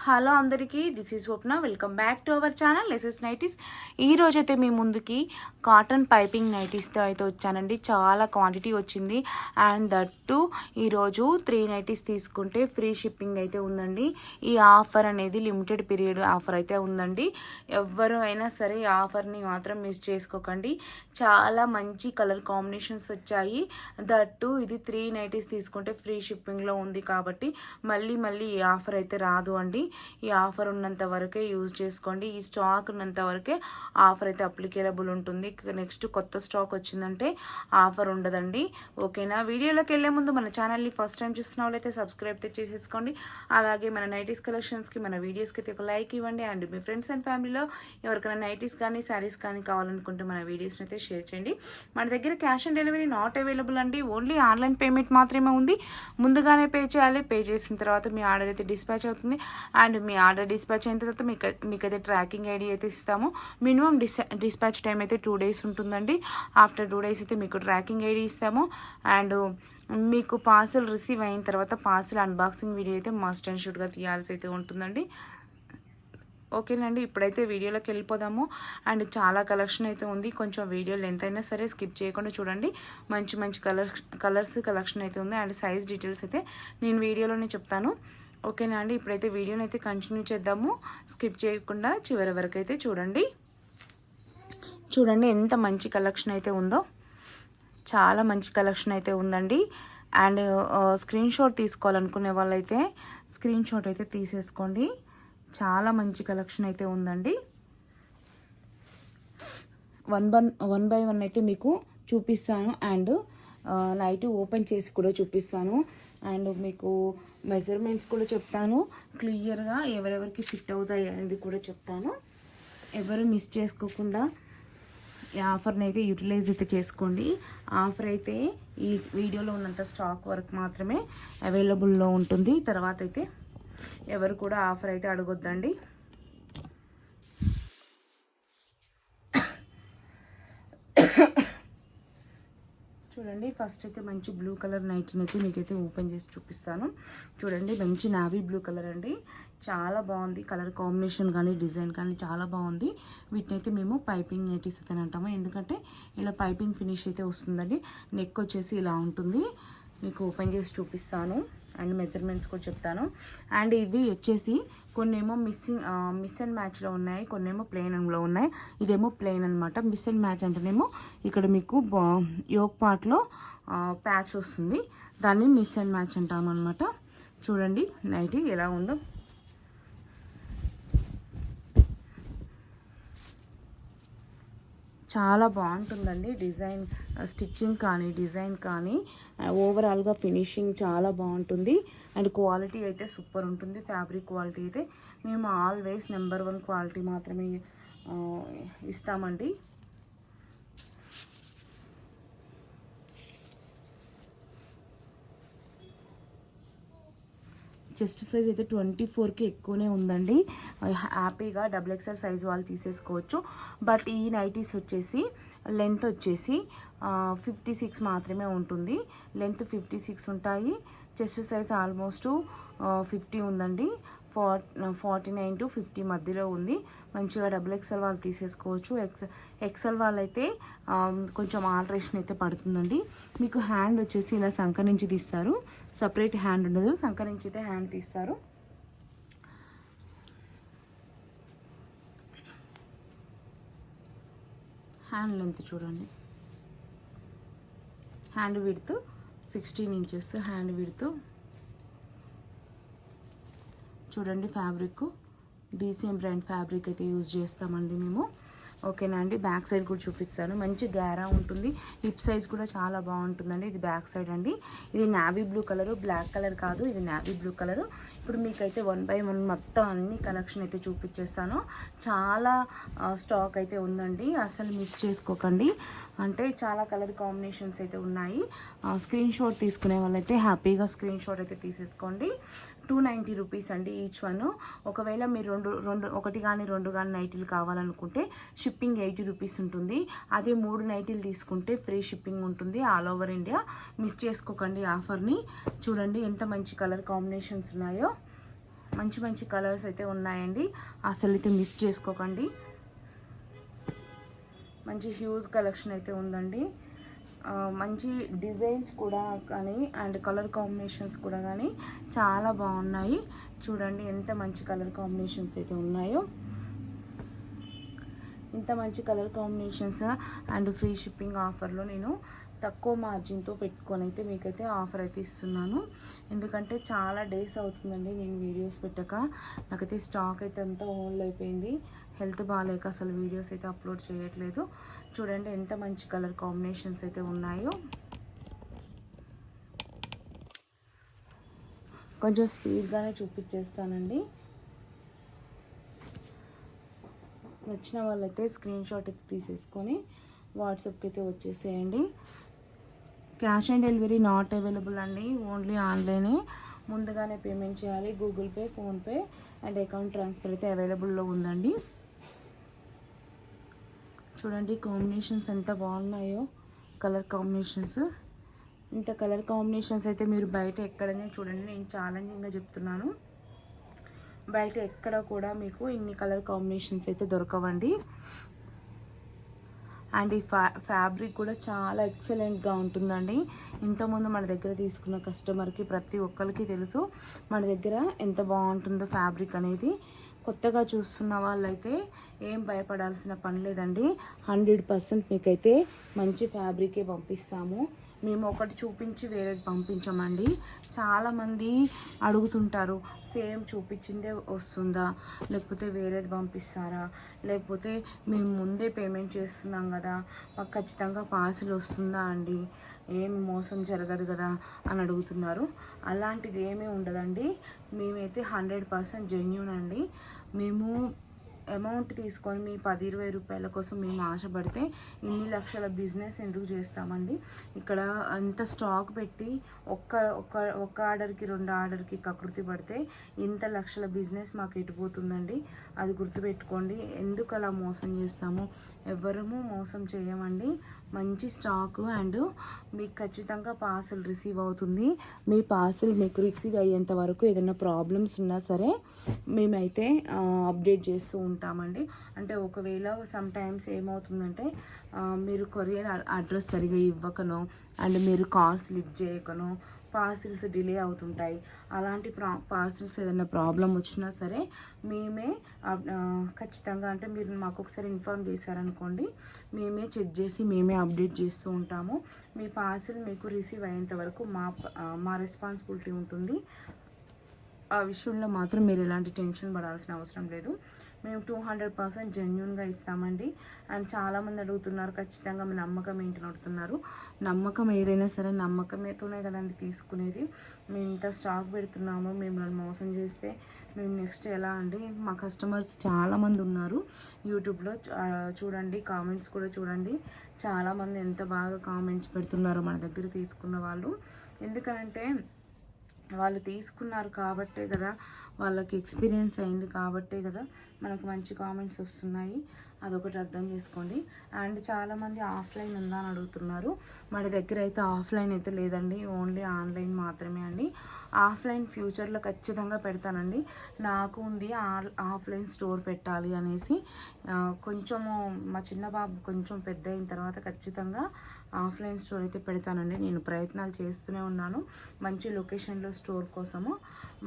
Hello అందరికీ, this is Swapna. Welcome back to our channel లెసెస్ నైటీస్. ఈ రోజు అయితే మీ ముందుకి కాటన్ పైపింగ్ నైటీస్తో అయితే వచ్చానండి. చాలా క్వాంటిటీ వచ్చింది అండ్ దట్టు ఈరోజు 3 నైటీస్ తీసుకుంటే ఫ్రీ షిప్పింగ్ అయితే ఉందండి. ఈ ఆఫర్ అనేది లిమిటెడ్ పీరియడ్ ఆఫర్ అయితే ఉందండి. ఎవరు అయినా సరే ఈ ఆఫర్ని మాత్రం మిస్ చేసుకోకండి. చాలా మంచి కలర్ కాంబినేషన్స్ వచ్చాయి. దట్టు ఇది 3 నైటీస్ తీసుకుంటే ఫ్రీ షిప్పింగ్లో ఉంది కాబట్టి మళ్ళీ ఈ ఆఫర్ అయితే రాదు అండి. ఈ ఆఫర్ ఉన్నంత వరకే యూజ్ చేసుకోండి. ఈ స్టాక్ ఉన్నంత వరకే ఆఫర్ అయితే అప్లికేబుల్ ఉంటుంది. నెక్స్ట్ కొత్త స్టాక్ వచ్చిందంటే ఆఫర్ ఉండదండి. ఓకేనా? వీడియోలోకి వెళ్ళే ముందు మన ఛానల్ని ఫస్ట్ టైం చూస్తున్న వాళ్ళైతే సబ్స్క్రైబ్ అయితే చేసేసుకోండి. అలాగే మన నైటీస్ కలెక్షన్స్కి మన వీడియోస్కి అయితే ఒక లైక్ ఇవ్వండి. అండ్ మీ ఫ్రెండ్స్ అండ్ ఫ్యామిలీలో ఎవరికైనా నైటీస్ కానీ శారీస్ కానీ కావాలనుకుంటే మన వీడియోస్ని అయితే షేర్ చేయండి. మన దగ్గర cash on delivery not available అండి. ఓన్లీ ఆన్లైన్ పేమెంట్ మాత్రమే ఉంది. ముందుగానే పే చేయాలి. పే చేసిన తర్వాత మీ ఆర్డర్ అయితే డిస్పాచ్ అవుతుంది. అండ్ మీ ఆర్డర్ డిస్పాచ్ అయిన తర్వాత మీకైతే ట్రాకింగ్ ఐడి అయితే ఇస్తాము. మినిమం డిస్పాచ్ టైం అయితే 2 days ఉంటుందండి. ఆఫ్టర్ 2 days అయితే మీకు ట్రాకింగ్ ఐడి ఇస్తాము. అండ్ మీకు పార్సల్ రిసీవ్ అయిన తర్వాత పార్సల్ అన్బాక్సింగ్ వీడియో అయితే మస్ట్ అండ్ షుడ్గా తీయాల్సి అయితే ఉంటుందండి. ఓకేనండి, ఇప్పుడైతే వీడియోలోకి వెళ్ళిపోదాము. అండ్ చాలా కలెక్షన్ అయితే ఉంది. కొంచెం వీడియో లెంత్ అయినా సరే స్కిప్ చేయకుండా చూడండి. మంచి కలర్స్ కలెక్షన్ అయితే ఉంది. అండ్ సైజ్ డీటెయిల్స్ అయితే నేను వీడియోలోనే చెప్తాను. ఓకేనా అండి, ఇప్పుడైతే వీడియోని అయితే కంటిన్యూ చేద్దాము. స్కిప్ చేయకుండా చివరి వరకు అయితే చూడండి ఎంత మంచి కలెక్షన్ అయితే ఉందో. చాలా మంచి కలెక్షన్ అయితే ఉందండి. అండ్ స్క్రీన్ షాట్ తీసుకోవాలనుకునే వాళ్ళైతే స్క్రీన్ షాట్ అయితే తీసేసుకోండి. చాలా మంచి కలెక్షన్ అయితే ఉందండి. వన్ బై వన్ అయితే మీకు చూపిస్తాను. అండ్ నైట్ ఓపెన్ చేసి కూడా చూపిస్తాను. అండ్ మీకు మెజర్మెంట్స్ కూడా చెప్తాను. క్లియర్గా ఎవరెవరికి ఫిట్ అవుతాయి అనేది కూడా చెప్తాను. ఎవరు మిస్ చేసుకోకుండా ఈ ఆఫర్ని అయితే యూటిలైజ్ అయితే చేసుకోండి. ఆఫర్ అయితే ఈ వీడియోలో ఉన్నంత స్టాక్ వరకు మాత్రమే అవైలబుల్లో ఉంటుంది. తర్వాత అయితే ఎవరు కూడా ఆఫర్ అయితే అడగొద్దండి. చూడండి, ఫస్ట్ అయితే మంచి బ్లూ కలర్ నైటీని అయితే మీకైతే ఓపెన్ చేసి చూపిస్తాను. చూడండి, మంచి నావీ బ్లూ కలర్ అండి. చాలా బాగుంది. కలర్ కాంబినేషన్ కానీ డిజైన్ కానీ చాలా బాగుంది. వీటిని అయితే మేము పైపింగ్ నైటీస్ అయితే అంటాము. ఎందుకంటే ఇలా పైపింగ్ ఫినిష్ అయితే వస్తుందండి. నెక్ వచ్చేసి ఇలా ఉంటుంది. మీకు ఓపెన్ చేసి చూపిస్తాను. అండ్ మెజర్మెంట్స్ కూడా చెప్తాను. అండ్ ఇవి వచ్చేసి కొన్నేమో మిస్ అండ్ మ్యాచ్లో ఉన్నాయి, కొన్నేమో ప్లెయిన్లో ఉన్నాయి. ఇదేమో ప్లెయిన్ అనమాట. మిస్ అండ్ మ్యాచ్ అంటేనేమో ఇక్కడ మీకు యోక్ పార్ట్లో ప్యాచ్ వస్తుంది. దాన్ని మిస్ అండ్ మ్యాచ్ అంటాం అనమాట. చూడండి నైటీ ఎలా ఉందో. చాలా బాగుంటుందండి. డిజైన్ స్టిచ్చింగ్ కానీ డిజైన్ కానీ ఓవరాల్గా ఫినిషింగ్ చాలా బాగుంటుంది. అండ్ క్వాలిటీ అయితే సూపర్ ఉంటుంది. ఫ్యాబ్రిక్ క్వాలిటీ అయితే మేము ఆల్వేస్ నెంబర్ 1 క్వాలిటీ మాత్రమే ఇస్తామండి. చెస్ట్ సైజ్ అయితే 24కి ఎక్కువనే ఉందండి. హ్యాపీగా XXL సైజ్ వాళ్ళు తీసేసుకోవచ్చు. బట్ ఈ నైటీస్ వచ్చేసి లెంత్ వచ్చేసి 56 మాత్రమే ఉంటుంది. లెంత్ 56 ఉంటాయి. చెస్ట్ సైజ్ ఆల్మోస్ట్ 50 ఉందండి. 49 to 50 మధ్యలో ఉంది. మంచిగా XXL వాళ్ళు తీసేసుకోవచ్చు. ఎక్సెల్ వాళ్ళైతే కొంచెం ఆల్టరేషన్ అయితే పడుతుందండి. మీకు హ్యాండ్ వచ్చేసి ఇలా సంక నుంచి తీస్తారు. సపరేట్ హ్యాండ్ ఉండదు, సంక నుంచి అయితే హ్యాండ్ తీస్తారు. హ్యాండ్ లెంత్ చూడండి. Hand width 16 inches hand width. చూడండి, ఫ్యాబ్రిక్ డీసీఎం బ్రాండ్ ఫ్యాబ్రిక్ అయితే యూజ్ చేస్తామండి మేము. ఓకేనా అండి, బ్యాక్ సైడ్ కూడా చూపిస్తాను. మంచి గ్యారా ఉంటుంది. హిప్ సైజ్ కూడా చాలా బాగుంటుందండి. ఇది బ్యాక్ సైడ్ అండి. ఇది navy blue colour, black colour కాదు, ఇది నావీ బ్లూ కలరు. ఇప్పుడు మీకైతే 1 by 1 మొత్తం అన్ని కలెక్షన్ అయితే చూపించేస్తాను. చాలా స్టాక్ అయితే ఉందండి, అసలు మిస్ చేసుకోకండి. అంటే చాలా కలర్ కాంబినేషన్స్ అయితే ఉన్నాయి. స్క్రీన్ షాట్ తీసుకునే వాళ్ళైతే హ్యాపీగా స్క్రీన్ షాట్ అయితే తీసేసుకోండి. 290 రూపీస్ అండి ఈచ్ వన్. ఒకవేళ మీరు ఒకటి కానీ 2 కానీ నైటీలు కావాలనుకుంటే షిప్పింగ్ 80 రూపీస్ ఉంటుంది. అదే 3 నైటీలు తీసుకుంటే ఫ్రీ షిప్పింగ్ ఉంటుంది ఆల్ ఓవర్ ఇండియా. మిస్ చేసుకోకండి ఆఫర్ని. చూడండి ఎంత మంచి కలర్ కాంబినేషన్స్ ఉన్నాయో. మంచి మంచి కలర్స్ అయితే ఉన్నాయండి, అసలు అయితే మిస్ చేసుకోకండి. మంచి హ్యూజ్ కలెక్షన్ అయితే ఉందండి. మంచి డిజైన్స్ కూడా కానీ అండ్ కలర్ కాంబినేషన్స్ కూడా కానీ చాలా బాగున్నాయి. చూడండి ఎంత మంచి కలర్ కాంబినేషన్స్ అయితే ఉన్నాయో. ఇంత మంచి colour combinations and free shipping ఆఫర్లో నేను తక్కువ మార్జిన్తో పెట్టుకొని అయితే మీకైతే ఆఫర్ అయితే ఇస్తున్నాను. ఎందుకంటే చాలా డేస్ అవుతుందండి నేను వీడియోస్ పెట్టక, నాకైతే స్టాక్ అయితే అంతా ఓన్లో అయిపోయింది. హెల్త్ బాగాలేక అసలు వీడియోస్ అయితే అప్లోడ్ చేయట్లేదు. చూడండి ఎంత మంచి కలర్ కాంబినేషన్స్ అయితే ఉన్నాయో. కొంచెం స్పీడ్గానే చూపించేస్తానండి. నచ్చిన వాళ్ళైతే స్క్రీన్ షాట్ అయితే తీసేసుకొని వాట్సాప్కి అయితే వచ్చేసేయండి. Cash on delivery not available అండి, ఓన్లీ ఆన్లైనే. ముందుగానే పేమెంట్ చేయాలి. Google pay, PhonePe and account transfer అయితే అవైలబుల్లో ఉందండి. చూడండి కాంబినేషన్స్ ఎంత బాగున్నాయో, కలర్ కాంబినేషన్స్. ఇంత కలర్ కాంబినేషన్స్ అయితే మీరు బయట ఎక్కడనే చూడండి, నేను ఛాలెంజింగ్గా చెప్తున్నాను, బయట ఎక్కడ కూడా మీకు ఇన్ని కలర్ కాంబినేషన్స్ అయితే దొరకవండి. అండ్ ఈ ఫ్యాబ్రిక్ కూడా చాలా ఎక్సలెంట్గా ఉంటుందండి. ఇంతకుముందు మన దగ్గర తీసుకున్న కస్టమర్కి ప్రతి ఒక్కరికి తెలుసు మన దగ్గర ఎంత బాగుంటుందో ఫ్యాబ్రిక్ అనేది. కొత్తగా చూస్తున్న వాళ్ళైతే ఏం భయపడాల్సిన పని లేదండి. 100% మీకైతే మంచి ఫ్యాబ్రికే పంపిస్తాము. మేము ఒకటి చూపించి వేరేది పంపించమండి. చాలామంది అడుగుతుంటారు, సేమ్ చూపించిందే వస్తుందా, లేకపోతే వేరేది పంపిస్తారా, లేకపోతే మేము ముందే పేమెంట్ చేస్తున్నాం కదా మాకు ఖచ్చితంగా పార్సిల్ వస్తుందా అండి, ఏం మోసం జరగదు కదా అని అడుగుతున్నారు. అలాంటిది ఏమీ ఉండదండి. మేమైతే 100% జెన్యూన్ అండి. మేము అమౌంట్ తీసుకొని మీ 10-20 రూపాయల కోసం మేము ఆశపడితే ఇన్ని లక్షల బిజినెస్ ఎందుకు చేస్తామండి. ఇక్కడ అంత స్టాక్ పెట్టి ఒక్క ఆర్డర్కి 2 ఆర్డర్కి కకృతి పడితే ఇంత లక్షల బిజినెస్ మాకు ఎటుపోతుందండి. అది గుర్తుపెట్టుకోండి. ఎందుకు అలా మోసం చేస్తాము? ఎవరము మోసం చేయమండి. మంచి స్టాకు అండ్ మీకు ఖచ్చితంగా పార్సల్ రిసీవ్ అవుతుంది. మీ పార్సల్ మీకు రిసీవ్ అయ్యేంత వరకు ఏదైనా ప్రాబ్లమ్స్ ఉన్నా సరే మేమైతే అప్డేట్ చేస్తూ ఉంటామండి. అంటే ఒకవేళ సమ్ టైమ్స్ ఏమవుతుందంటే మీరు కొరియర్ అడ్రస్ సరిగా ఇవ్వకనో అండ్ మీరు కాల్స్ లిఫ్ట్ చేయకనో పార్సిల్స్ డిలే అవుతుంటాయి. అలాంటి పార్సిల్స్ ఏదైనా ప్రాబ్లం వచ్చినా సరే మేమే ఖచ్చితంగా, అంటే మీరు మాకు ఒకసారి ఇన్ఫార్మ్ చేశారనుకోండి, మేమే చెక్ చేసి మేమే అప్డేట్ చేస్తూ ఉంటాము. మీ పార్సిల్ మీకు రిసీవ్ అయ్యేంత వరకు మా రెస్పాన్సిబిలిటీ ఉంటుంది. ఆ విషయంలో మాత్రం మీరు ఎలాంటి టెన్షన్ పడాల్సిన అవసరం లేదు. మేము 200% జెన్యూన్గా ఇస్తామండి. అండ్ చాలామంది అడుగుతున్నారు ఖచ్చితంగా మీ నమ్మకం ఏంటని అడుగుతున్నారు. నమ్మకం ఏదైనా సరే నమ్మకమేతోనే కదండి తీసుకునేది. మేము ఇంత స్టాక్ పెడుతున్నాము, మిమ్మల్ని మోసం చేస్తే మేము నెక్స్ట్ ఎలా అండి? మా కస్టమర్స్ చాలామంది ఉన్నారు యూట్యూబ్లో, చూడండి కామెంట్స్ కూడా చూడండి. చాలామంది ఎంత బాగా కామెంట్స్ పెడుతున్నారో మన దగ్గర తీసుకున్న వాళ్ళు. ఎందుకంటే వాళ్ళు తీసుకున్నారు కాబట్టే కదా, వాళ్ళకి ఎక్స్పీరియన్స్ అయింది కాబట్టే కదా మనకు మంచి కామెంట్స్ వస్తున్నాయి. అదొకటి అర్థం చేసుకోండి. అండ్ చాలామంది ఆఫ్లైన్ ఉందా అని అడుగుతున్నారు. మన దగ్గర అయితే ఆఫ్లైన్ అయితే లేదండి, ఓన్లీ ఆన్లైన్ మాత్రమే అండి. ఆఫ్లైన్ ఫ్యూచర్లో ఖచ్చితంగా పెడతానండి. నాకు ఉంది ఆఫ్లైన్ స్టోర్ పెట్టాలి అనేసి. కొంచెము మా చిన్న బాబు కొంచెం పెద్ద అయిన తర్వాత ఖచ్చితంగా ఆఫ్లైన్ స్టోర్ అయితే పెడతానండి. నేను ప్రయత్నాలు చేస్తూనే ఉన్నాను మంచి లొకేషన్లో స్టోర్ కోసము.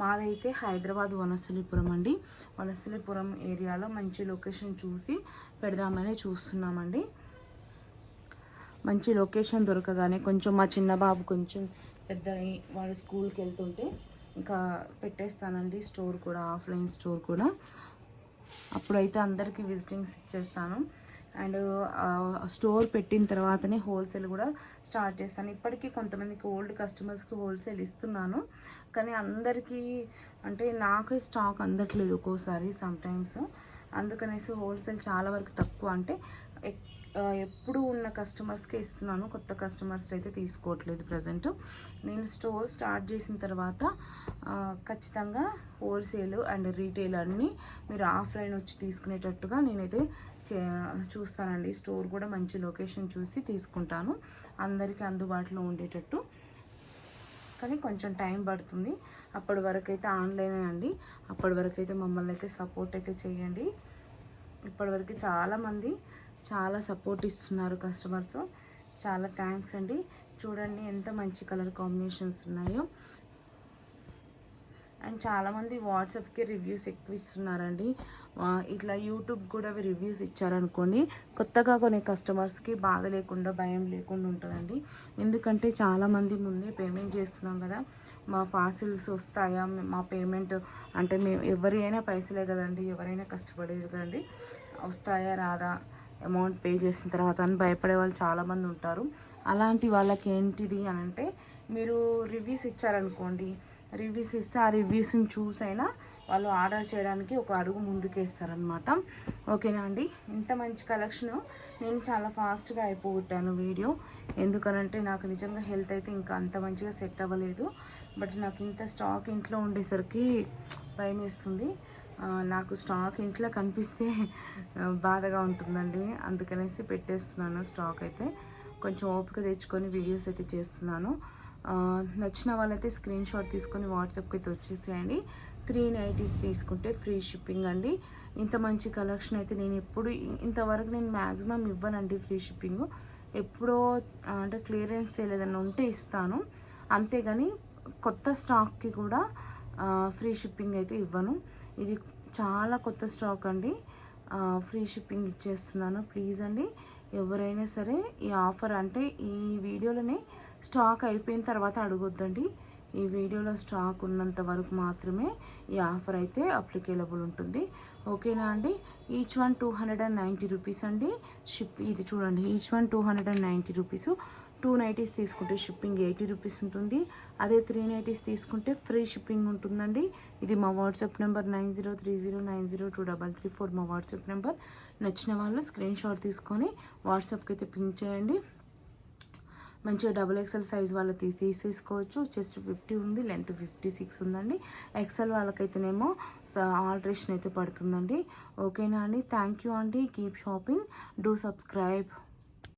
మాదైతే హైదరాబాద్ వనస్థలిపురం అండి. వనస్థలిపురం ఏరియాలో మంచి లొకేషన్ చూసి పెడదామని చూస్తున్నామండి. మంచి లొకేషన్ దొరకగానే కొంచెం మా చిన్న బాబు కొంచెం పెద్ద వాడు స్కూల్కి వెళ్తుంటే ఇంకా పెట్టేస్తానండి స్టోర్ కూడా, ఆఫ్లైన్ స్టోర్ కూడా. అప్పుడైతే అందరికీ విజిటింగ్స్ ఇచ్చేస్తాను. అండ్ స్టోర్ పెట్టిన తర్వాతనే హోల్సేల్ కూడా స్టార్ట్ చేస్తాను. ఇప్పటికీ కొంతమందికి ఓల్డ్ కస్టమర్స్కి హోల్సేల్ ఇస్తున్నాను, కానీ అందరికీ అంటే నాకే స్టాక్ అందట్లేదు ఒక్కోసారి సమ్టైమ్స్. అందుకనేసి హోల్సేల్ చాలా వరకు తక్కువ, అంటే ఎప్పుడు ఉన్న కస్టమర్స్కే ఇస్తున్నాను. కొత్త కస్టమర్స్ అయితే తీసుకోవట్లేదు ప్రజెంట్. నేను స్టోర్ స్టార్ట్ చేసిన తర్వాత ఖచ్చితంగా హోల్సేల్ అండ్ రీటైల్ అన్నీ మీరు ఆఫ్లైన్ వచ్చి తీసుకునేటట్టుగా నేనైతే చూస్తానండి. స్టోర్ కూడా మంచి లొకేషన్ చూసి తీసుకుంటాను, అందరికీ అందుబాటులో ఉండేటట్టు. కానీ కొంచెం టైం పడుతుంది. అప్పటి వరకు అయితే ఆన్లైన్ అండి. అప్పటి వరకు అయితే మమ్మల్ని అయితే సపోర్ట్ అయితే చేయండి. ఇప్పటివరకు చాలామంది చాలా సపోర్ట్ ఇస్తున్నారు కస్టమర్స్. చాలా థ్యాంక్స్ అండి. చూడండి ఎంత మంచి కలర్ కాంబినేషన్స్ ఉన్నాయో. అండ్ చాలామంది వాట్సాప్కి రివ్యూస్ ఎక్కువ ఇస్తున్నారండి. ఇట్లా యూట్యూబ్ కూడా రివ్యూస్ ఇచ్చారనుకోండి, కొత్తగా కొనే కస్టమర్స్కి బాధ లేకుండా భయం లేకుండా ఉంటుందండి. ఎందుకంటే చాలామంది ముందే పేమెంట్ చేస్తున్నాం కదా, మా పార్సిల్స్ వస్తాయా, మా పేమెంట్ అంటే మేము ఎవరైనా పైసలే కదండి, ఎవరైనా కష్టపడేది కదండి, వస్తాయా రాదా అమౌంట్ పే చేసిన తర్వాత అని భయపడే వాళ్ళు చాలామంది ఉంటారు. అలాంటి వాళ్ళకి ఏంటిది అని అంటే, మీరు రివ్యూస్ ఇచ్చారనుకోండి, రివ్యూస్ ఇస్తే ఆ రివ్యూస్ని చూసైనా వాళ్ళు ఆర్డర్ చేయడానికి ఒక అడుగు ముందుకేస్తారనమాట. ఓకేనా అండి. ఇంత మంచి కలెక్షను నేను చాలా ఫాస్ట్గా అయిపోగొట్టాను వీడియో. ఎందుకనంటే నాకు నిజంగా హెల్త్ అయితే ఇంకా అంత మంచిగా సెట్ అవ్వలేదు. బట్ నాకు ఇంత స్టాక్ ఇంట్లో ఉండేసరికి భయం వేస్తుంది. నాకు స్టాక్ ఇంట్లో కనిపిస్తే బాధగా ఉంటుందండి. అందుకనేసి పెట్టేస్తున్నాను స్టాక్ అయితే. కొంచెం ఓపిక తెచ్చుకొని వీడియోస్ అయితే చేస్తున్నాను. నచ్చిన వాళ్ళైతే స్క్రీన్ షాట్ తీసుకొని వాట్సాప్కి అయితే వచ్చేసేయండి. 390 తీసుకుంటే ఫ్రీ షిప్పింగ్ అండి. ఇంత మంచి కలెక్షన్ అయితే నేను ఎప్పుడు ఇంతవరకు నేను మ్యాక్సిమం ఇవ్వనండి ఫ్రీ షిప్పింగ్. ఎప్పుడో అంటే క్లియరెన్స్ సేల్ ఏదైనా ఉంటే ఇస్తాను, అంతేగాని కొత్త స్టాక్కి కూడా ఫ్రీ షిప్పింగ్ అయితే ఇవ్వను. ఇది చాలా కొత్త స్టాక్ అండి. ఫ్రీ షిప్పింగ్ ఇచ్చేస్తున్నాను. ప్లీజ్ అండి, ఎవరైనా సరే ఈ ఆఫర్ అంటే ఈ వీడియోలోనే స్టాక్ అయిపోయిన తర్వాత అడగొద్దండి. ఈ వీడియోలో స్టాక్ ఉన్నంత వరకు మాత్రమే ఈ ఆఫర్ అయితే అప్లికేబుల్ ఉంటుంది. ఓకేనా అండి. ఈచ్ వన్ 290 రూపీస్ అండి. ఇది చూడండి, ఈచ్ వన్ 290 రూపీస్. 2 నైటీస్ తీసుకుంటే షిప్పింగ్ 80 రూపీస్ ఉంటుంది. అదే 3 నైటీస్ తీసుకుంటే ఫ్రీ షిప్పింగ్ ఉంటుందండి. ఇది మా వాట్సాప్ నెంబర్ 9030902334 మా వాట్సాప్ నెంబర్. నచ్చిన వాళ్ళు స్క్రీన్ షాట్ తీసుకొని వాట్సాప్కి అయితే పింక్ చేయండి. మంచిగా XXL సైజ్ వాళ్ళకి తీసేసుకోవచ్చు. చెస్ట్ 50 ఉంది, లెంత్ 56 ఉందండి. XL వాళ్ళకైతేనేమో ఆల్టరేషన్ అయితే పడుతుందండి. ఓకేనా అండి. థ్యాంక్ యూ అండి. Keep shopping, do subscribe.